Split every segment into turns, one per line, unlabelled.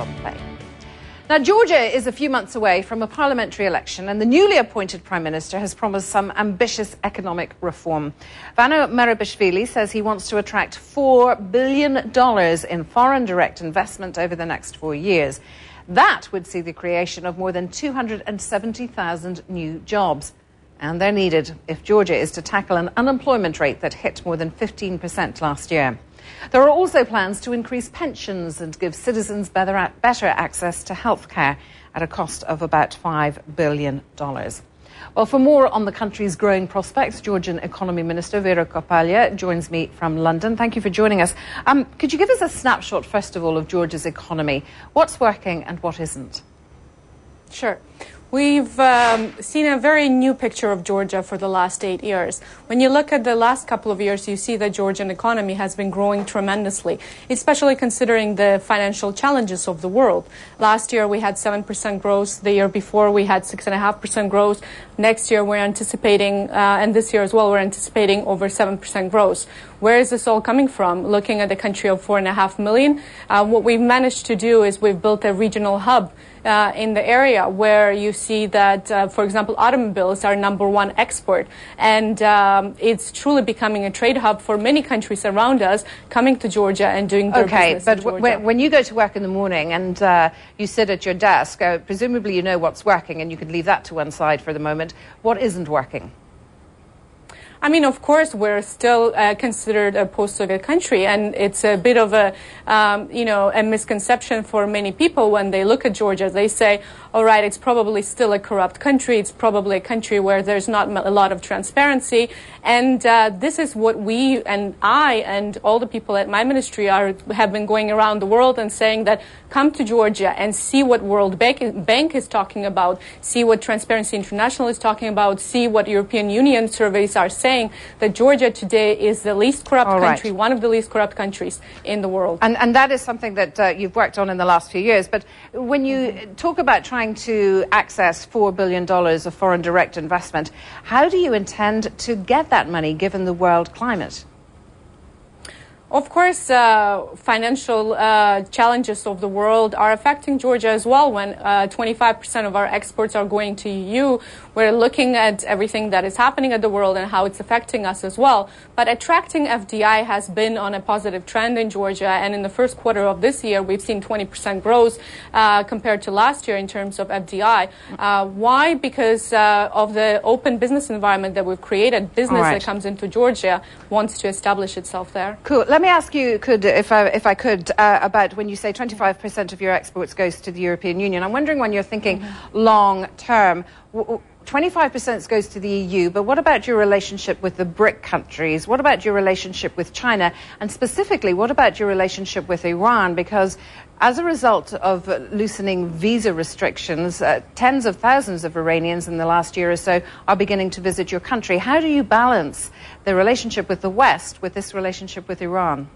play. Now, Georgia is a few months away from a parliamentary election, and the newly appointed Prime Minister has promised some ambitious economic reform. Vano Merabishvili says he wants to attract $4 billion in foreign direct investment over the next 4 years. That would see the creation of more than 270,000 new jobs. And they're needed if Georgia is to tackle an unemployment rate that hit more than 15% last year. There are also plans to increase pensions and give citizens better access to health care at a cost of about $5 billion. Well, for more on the country's growing prospects, Georgian Economy Minister Vera joins me from London. Thank you for joining us. Could you give us a snapshot, first of all, of Georgia's economy? What's working and what isn't?
Sure. We've seen a very new picture of Georgia for the last 8 years. When you look at the last couple of years, you see the Georgian economy has been growing tremendously, especially considering the financial challenges of the world. Last year, we had 7% growth. The year before, we had 6.5% growth. Next year, we're anticipating, and this year as well, we're anticipating over 7% growth. Where is this all coming from? Looking at the country of 4.5 million, what we've managed to do is we've built a regional hub in the area where you see that, for example, automobiles are #1 export. And it's truly becoming a trade hub for many countries around us coming to Georgia and doing their business in Georgia.
But when you go to work in the morning and you sit at your desk, presumably you know what's working and you could leave that to one side for the moment. What isn't working?
I mean, of course, we're still considered a post-Soviet country, and it's a bit of a, a misconception for many people when they look at Georgia. They say, all right, it's probably still a corrupt country. It's probably a country where there's not a lot of transparency. And this is what we and I and all the people at my ministry have been going around the world and saying that come to Georgia and see what World Bank is talking about, see what Transparency International is talking about, see what European Union surveys are saying, that Georgia today is the least corrupt country, one of the least corrupt countries in the world.
And that is something that you've worked on in the last few years. But when you talk about trying to access $4 billion of foreign direct investment, how do you intend to get that money given the world climate?
Of course, financial challenges of the world are affecting Georgia as well. When 25% of our exports are going to EU, we're looking at everything that is happening at the world and how it's affecting us as well. But attracting FDI has been on a positive trend in Georgia, and in the first quarter of this year, we've seen 20% growth compared to last year in terms of FDI. Why? Because of the open business environment that we've created. Business that comes into Georgia wants to establish itself there.
Cool. Let me ask you, if I could, about when you say 25% of your exports goes to the European Union. I'm wondering when you're thinking long term, 25% goes to the EU, but what about your relationship with the BRIC countries? What about your relationship with China? And specifically, what about your relationship with Iran? Because as a result of loosening visa restrictions, tens of thousands of Iranians in the last year or so are beginning to visit your country. How do you balance the relationship with the West with this relationship with Iran?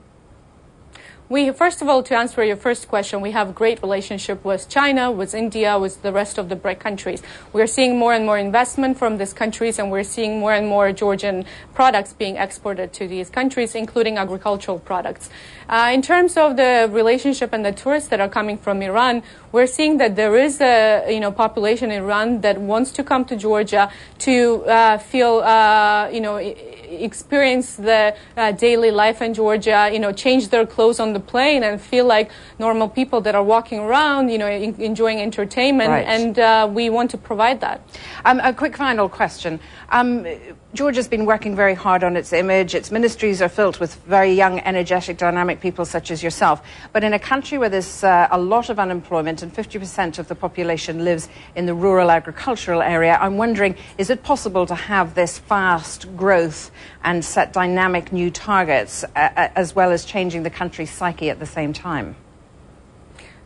First of all, to answer your first question, we have a great relationship with China, with India, with the rest of the BRIC countries. We're seeing more and more investment from these countries, and we're seeing more and more Georgian products being exported to these countries, including agricultural products. In terms of the relationship and the tourists that are coming from Iran, we're seeing that there is a population in Iran that wants to come to Georgia to experience the daily life in Georgia, change their clothes on the plane and feel like normal people that are walking around, enjoying entertainment.
Right.
And we want to provide that.
A quick final question. Georgia's been working very hard on its image. Its ministries are filled with very young, energetic, dynamic people such as yourself. But in a country where there's a lot of unemployment and 50% of the population lives in the rural agricultural area, I'm wondering, is it possible to have this fast growth and set dynamic new targets as well as changing the country's psyche at the same time?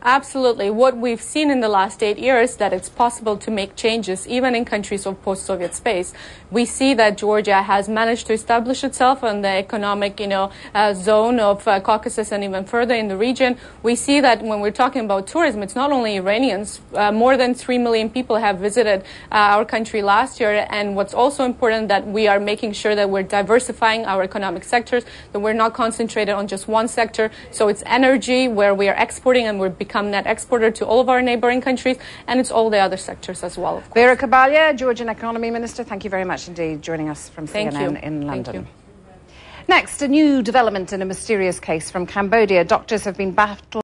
Absolutely. What we've seen in the last 8 years, that it's possible to make changes even in countries of post-Soviet space. We see that Georgia has managed to establish itself in the economic, zone of Caucasus and even further in the region. We see that when we're talking about tourism, it's not only Iranians. More than 3 million people have visited our country last year. And what's also important that we are making sure that we're diversifying our economic sectors, that we're not concentrated on just one sector. So it's energy, where we are exporting and we're become net exporter to all of our neighboring countries, and it's all the other sectors as well, of course.
Vera Khobbalia, Georgian Economy Minister, thank you very much indeed joining us from
Thank
CNN
you.
in London.
Thank you.
Next, a new development in a mysterious case from Cambodia. Doctors have been battling